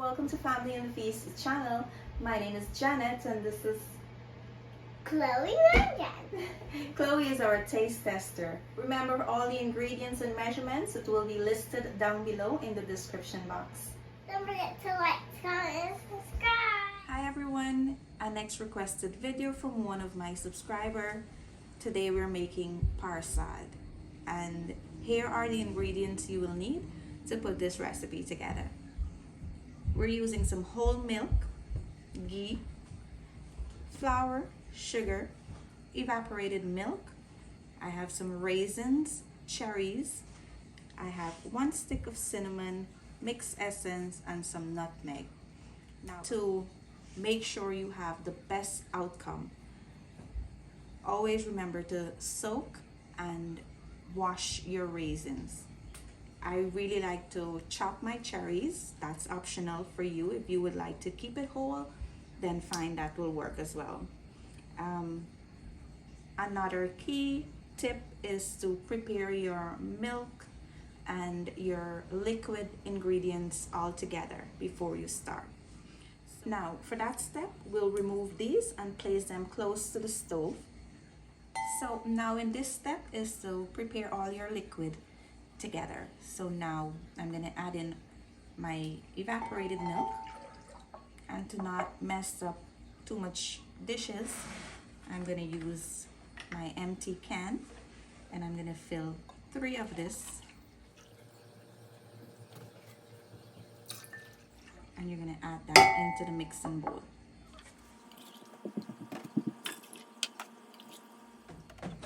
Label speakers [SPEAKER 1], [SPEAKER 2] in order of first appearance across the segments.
[SPEAKER 1] Welcome to Family and Feast channel. My name is Janet and this is
[SPEAKER 2] Chloe again.
[SPEAKER 1] Chloe is our taste tester. Remember all the ingredients and measurements, it will be listed down below in the description box.
[SPEAKER 2] Don't forget to like, comment, and subscribe.
[SPEAKER 1] Hi everyone, a next requested video from one of my subscribers. Today we're making Parsad and here are the ingredients you will need to put this recipe together. We're using some whole milk, ghee, flour, sugar, evaporated milk. I have some raisins, cherries. I have 1 stick of cinnamon, mixed essence, and some nutmeg. Now, to make sure you have the best outcome, always remember to soak and wash your raisins. I really like to chop my cherries. That's optional for you. If you would like to keep it whole, then fine, that will work as well. Another key tip is to prepare your milk and your liquid ingredients all together before you start. Now, for that step, we'll remove these and place them close to the stove. So now in this step is to prepare all your liquid together. So now I'm going to add in my evaporated milk, and to not mess up too much dishes, I'm going to use my empty can and I'm going to fill 3 of this, and you're going to add that into the mixing bowl.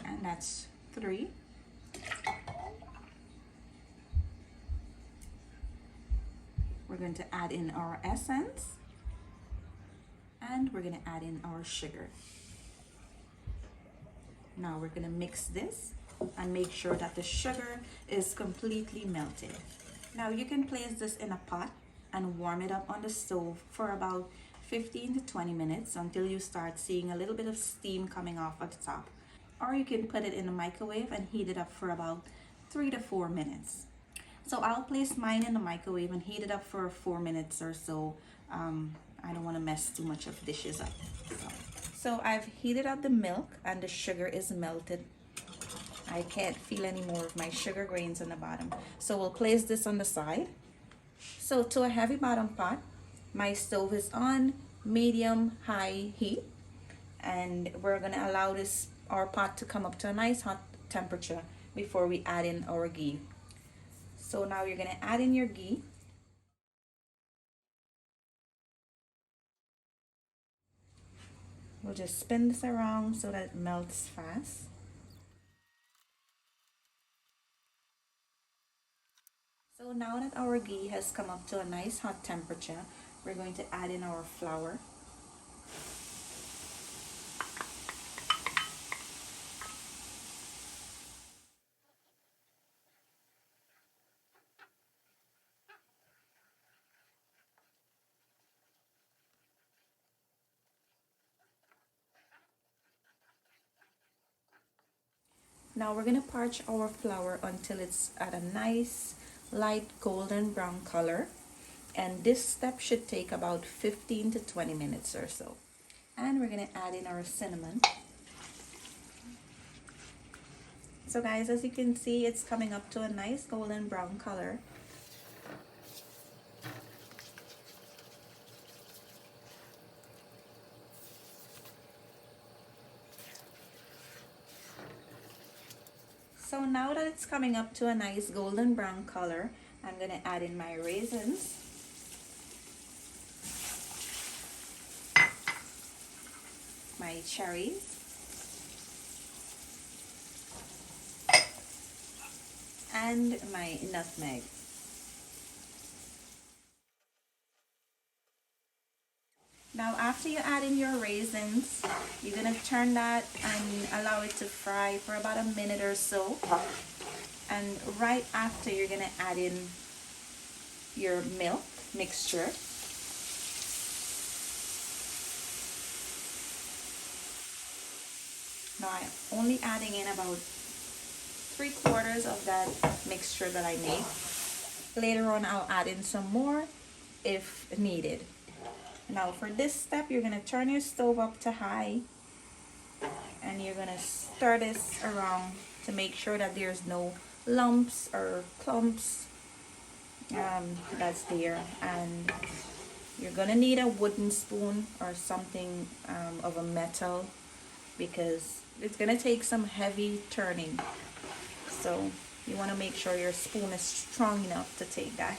[SPEAKER 1] And that's 3. We're going to add in our essence and we're going to add in our sugar. Now we're going to mix this and make sure that the sugar is completely melted. Now you can place this in a pot and warm it up on the stove for about 15 to 20 minutes until you start seeing a little bit of steam coming off at the top. Or you can put it in the microwave and heat it up for about 3 to 4 minutes. So I'll place mine in the microwave and heat it up for 4 minutes or so. I don't want to mess too much of dishes up. So I've heated up the milk and the sugar is melted. I can't feel any more of my sugar grains on the bottom. So we'll place this on the side. So to a heavy bottom pot, my stove is on medium-high heat. And we're going to allow our pot to come up to a nice hot temperature before we add in our ghee. So now you're going to add in your ghee. We'll just spin this around so that it melts fast. So now that our ghee has come up to a nice hot temperature, we're going to add in our flour. Now we're going to parch our flour until it's at a nice light golden brown color, and this step should take about 15 to 20 minutes or so. And we're going to add in our cinnamon. So guys, as you can see, it's coming up to a nice golden brown color. So now that it's coming up to a nice golden brown color, I'm going to add in my raisins. My cherries. And my nutmeg. Now after you add in your raisins, you're going to turn that and allow it to fry for about a minute or so. And right after, you're going to add in your milk mixture. Now I'm only adding in about 3/4 of that mixture that I made. Later on I'll add in some more if needed. Now for this step, you're going to turn your stove up to high, and you're going to stir this around to make sure that there's no lumps or clumps that's there. And you're going to need a wooden spoon or something of a metal, because it's going to take some heavy turning. So you want to make sure your spoon is strong enough to take that.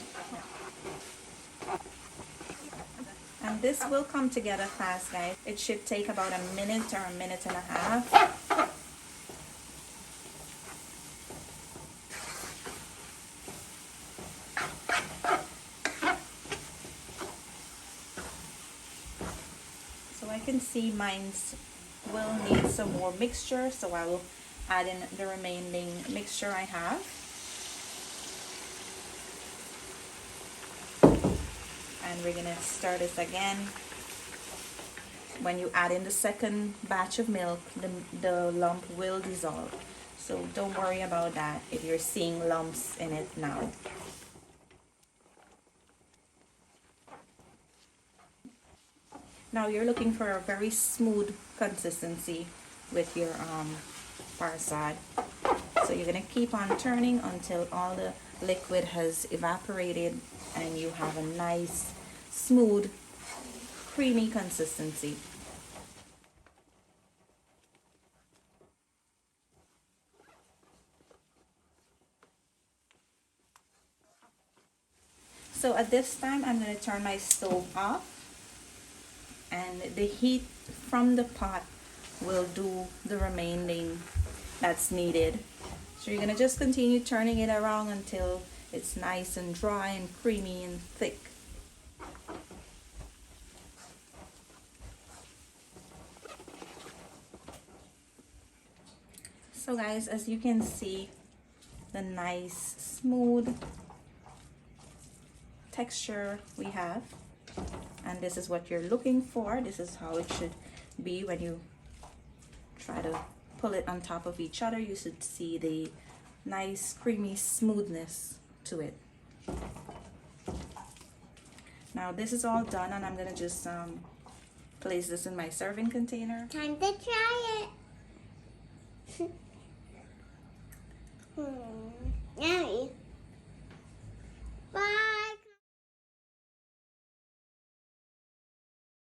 [SPEAKER 1] And this will come together fast, guys. It should take about a minute or a minute and a half. So I can see mine's will need some more mixture, so I will add in the remaining mixture I have. And we're gonna stir this again. When you add in the second batch of milk, the lump will dissolve. So don't worry about that if you're seeing lumps in it now. Now you're looking for a very smooth consistency with your Parsad. So you're gonna keep on turning until all the liquid has evaporated and you have a nice, smooth, creamy consistency. So at this time, I'm going to turn my stove off, and the heat from the pot will do the remaining that's needed. So you're going to just continue turning it around until it's nice and dry and creamy and thick. So guys, as you can see, the nice smooth texture we have, and this is what you're looking for. This is how it should be when you try to pull it on top of each other. You should see the nice creamy smoothness to it. Now this is all done, and I'm gonna just place this in my serving container.
[SPEAKER 2] Time to try it. Yummy. Bye.